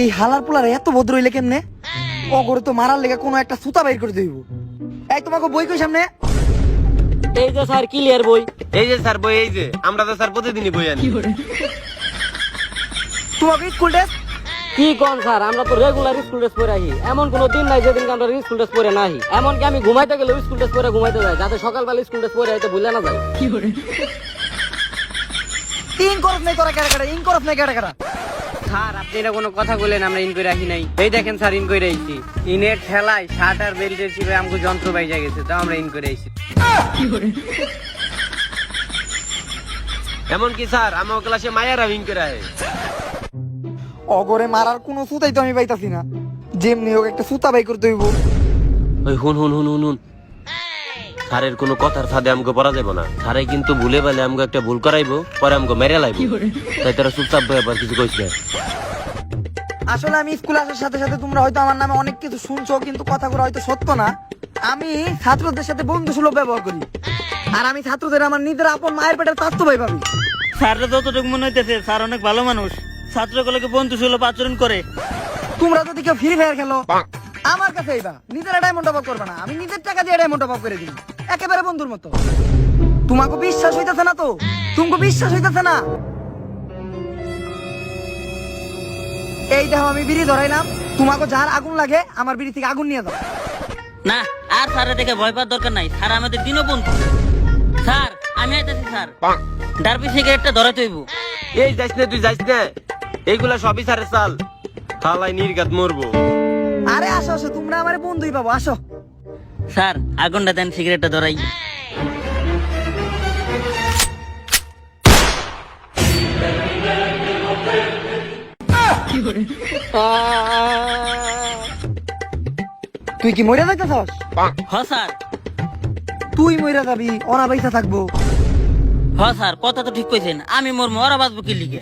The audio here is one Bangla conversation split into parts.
এই হালার পোলার এত ভদ্র হইলে কেমনে? অগরে তো মারার লেগে কোনো একটা সুতা বাইর করে দিব। এই তোমাকে বই কই সামনে? এই যে স্যার ক্লিয়ার বই। এই যে স্যার বই, এই যে আমরা তো স্যার প্রতিদিনই বই আনি। তোমাকে স্কুল ড্রেস? কি কোন স্যার, আমরা তো রেগুলার স্কুল ড্রেস পরে আহি। এমন কোনো দিন নাই যেদিন আমরা স্কুল ড্রেস পরে না আহি। এমনকি আমি ঘুমাইতে গেলে স্কুল ড্রেস পরে ঘুমাইতে যাই, যাতে সকালবেলা স্কুল ড্রেস পরে আইতে ভুলে না যায়। ইন করস নাই তোরা কেডা কেডা? ইন করস নাই কেডা কেডা? স্যার আপনি এটা কোনো কথা বলেন, আমরা ইন করে রাখি নাই। এই দেখেন স্যার ইন করে আইছি। ইনের ঠেলায় শার্ট আর বেল্টের চিপে আমাকে যন্ত্র বাইজা গেছে, তো আমরা ইন করে আইছি। এমন কি স্যার আমার ক্লাসে মায়েরা উইং করে আহে। অগরে মারার কোনো সুতাই তো আমি পাইতাছি না। যেমনি হোক একটা সুতা বাই করতে হইব। ওই হুন হুন হুন হুন হুন, স্যারের কোনো কথার ফাঁদে আমাকে পড়া যাবো না। স্যারে কিন্তু ভুলে বলে আমাকে একটা ভুল করাইবো, পরে আমাকে মেরে লাইব। তাই তারা চুপচাপ বই আবার কিছু কইস না। আসলে আমি স্কুলে আসার সাথে সাথে তোমরা হয়তো আমার নামে অনেক কিছু শুনছো, কিন্তু কথাগুলো হয়তো সত্য না। আমি ছাত্রদের সাথে বন্ধুসুলভ ব্যবহার করি, আর আমি ছাত্রদের আমার নিজের আপন মায়ের পেটের স্বাস্থ্য ভাই ভাবি। স্যাররা যতটুকু মনে হইতেছে স্যার অনেক ভালো মানুষ, ছাত্রগুলোকে বন্ধুসুলভ আচরণ করে। তোমরা যদি কেউ ফ্রি ফায়ার খেলো আমার কাছে আইবা, নিজেরা ডায়মন্ড টপ আপ করবে না, আমি নিজের টাকা দিয়ে ডায়মন্ড টপ আপ করে দিই, একেবারে বন্ধুর মতো। তোমাকে বিশ্বাস হইতেছে না তো? তোমাকে বিশ্বাস হইতেছে না? এই দেখো আমি বিড়ি ধরাইলাম, তোমাকে যার আগুন লাগে আমার বিড়ি থেকে আগুন নিয়ে যাও। না, আর স্যারের দেখে ভয় পাওয়ার দরকার নাই, স্যার আমাদের দিনও বন্ধু। স্যার আমি আইতাছি স্যার, ডারবি সিগারেটটা ধরাতে হইব। এই যাইস না, তুই যাইস না, এইগুলা সবই স্যারের চাল। হালাই নির্গাত মরবো। আরে আসো আসো, তোমরা আমার বন্ধুই পাবো, আসো। স্যার আগুনটা দেন, সিগারেটটা ধরাই। তুই কি মরে যাইতেছস? হ স্যার, তুই মরে যাবি, ওরা বাইসা থাকবো। হ স্যার, কথা তো ঠিক কইছেন। আমি মোর মরা বাঁচবো কি লিগে?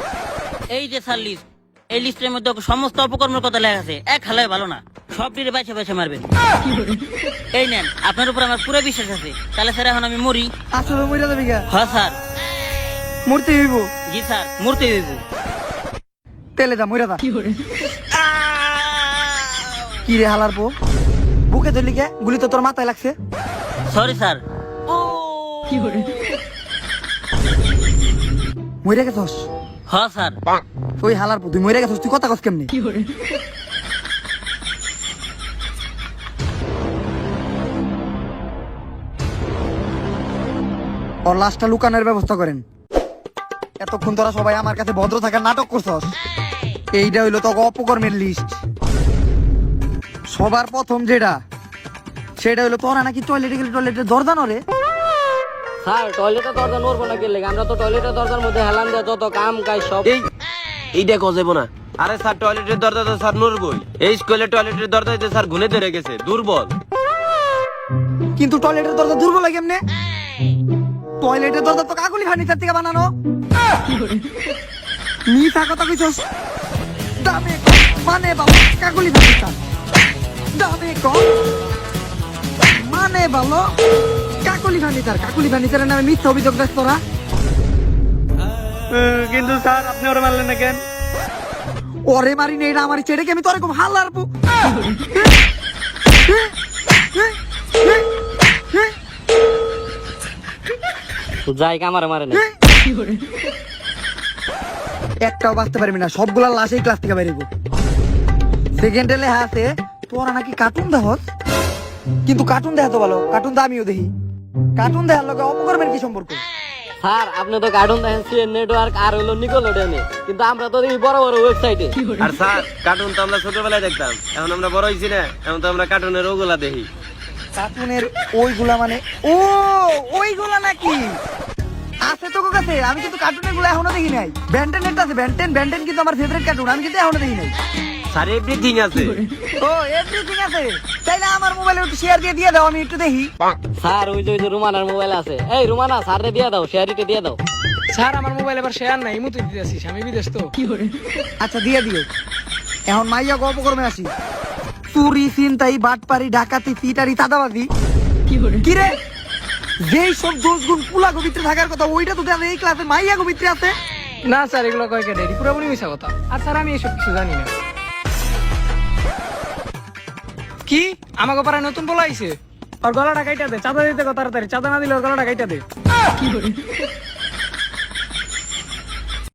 এই যে স্যার লিস্ট, এই লিস্টের মধ্যে সমস্ত অপকর্মের কথা লেখা আছে। এক হালায় ভালো না, সব দিলে বাইছে বাইছে মারবেন। এই নেন, আপনার উপর আমার পুরো বিশ্বাস আছে। তাহলে স্যার এখন আমি মরি? আসলে মরে যাবি গা? হ স্যার। মরতে হইব? জি স্যার, মরতে হইব। তেলে যা, মরে যা। কি রে হালার পো, বুকে ধরলি কে? গুলি তো তোর মাথায় লাগছে। Sorry sir. মরে গেছস? হ স্যার। ওই হালার পো, তুই মরে গেছস, তুই কথা কস কেমনি? ওর লাশটা লুকানোর ব্যবস্থা করেন। এতক্ষণ তোরা সবাই আমার কাছে ভদ্র থাকার নাটক করছস। এইটা হইলো তো অপকর্মের লিস্ট। সবার প্রথম যেটা, সেটা হইলো তোরা নাকি টয়লেটে গেলে টয়লেটের দরজা নড়ে। স্যার টয়লেটের দরজা নড়বো না গেলে, আমরা তো টয়লেটের দরজার মধ্যে হেলান দেওয়া যত কাম কাজ সব। এইটা কজ যাবো না। আরে স্যার টয়লেটের দরজা তো স্যার নড়বই। এই স্কুলে টয়লেটের দরজাতে স্যার গুনে ধরে গেছে, দুর্বল। কিন্তু টয়লেটের দরজা দুর্বল লাগে এমনে? টয়লেটের দরজা তো কাকুলি ফার্নিচার থেকে বানানো। মিথ্যা কথা কইছস। দামে কম, মানে বাবা কাকুলি ফার্নিচার। দামে কম, মানে ভালো কাকুলি ফার্নিচার। কাকুলি ফার্নিচারের নামে মিথ্যা অভিযোগ দেখ তোরা। কিন্তু স্যার আপনি ওরা মারলেন না কেন? ওরে মারি নেই, আমার ছেড়ে কি আমি তোর এরকম হাল্লার পু? যাই কামারে মারে না। একটাও বাঁচতে পারবি না, সবগুলা লাশ এই ক্লাস থেকে বেরিয়ে। সেকেন্ডে লেখা আছে তোরা নাকি কার্টুন দেখস, কিন্তু কার্টুন দেখা তো ভালো, কার্টুন তো আমিও দেখি। কার্টুন দেখার লোকে অপকর্মের কি সম্পর্ক? স্যার আপনি তো কার্টুন দেখেন সিএন নেটওয়ার্ক আর হইলো নিকোলোডিয়ানে, কিন্তু আমরা তো দেখি বড় বড় ওয়েবসাইটে। আর স্যার কার্টুন তো আমরা ছোটবেলায় দেখতাম, এখন আমরা বড় হয়েছি না, এখন তো আমরা কার্টুনের ওগুলা দেখি। কার্টুনের ওইগুলা মানে ও ওইগুলা নাকি আছে তোর কাছে? আমি কিন্তু কার্টুনের গুলো এখনো দেখি নাই। ব্যান্টেন নেট আছে, ব্যান্টেন ব্যান্টেন কিন্তু আমার ফেভারিট কার্টুন, আমি কিন্তু এখনো দেখি নাই। স্যার এভরিথিং আছে। ও এভরিথিং আছে, তাইলে আমার মোবাইলে একটু শেয়ার দিয়ে দাও, আমি একটু দেখি। স্যার ওই যে রুমানার মোবাইল আছে। এই রুমানা স্যাররে দিয়ে দাও, শেয়ারিতে দিয়ে দাও। স্যার আমার মোবাইল এবার শেয়ার নাই, ইমুতে দিতেছিস, আমি বিদেশ তো। আচ্ছা দিয়ে দিও। এখন মাইয়া গল্প করবে আসি। চুরি চিন্তাই বাটপারি ডাকাতি সিটারি চাঁদাবাজি কি রে? যেই সব দোষ গুণ পুলা গোবিত্রে থাকার কথা, ওইটা তো এই ক্লাসে মাইয়া গোবিত্রে আছে। না স্যার এগুলো কয় কেটে পুরোপুরি মিশা কথা। আর স্যার আমি এসব কিছু জানি না। কি আমাকে পাড়ায় নতুন পোলা আইছে? ওর গলাটা কাইটা দে, চাঁদা দিতে কো তাড়াতাড়ি, চাঁদা না দিলে ওর গলাটা কাইটা দে।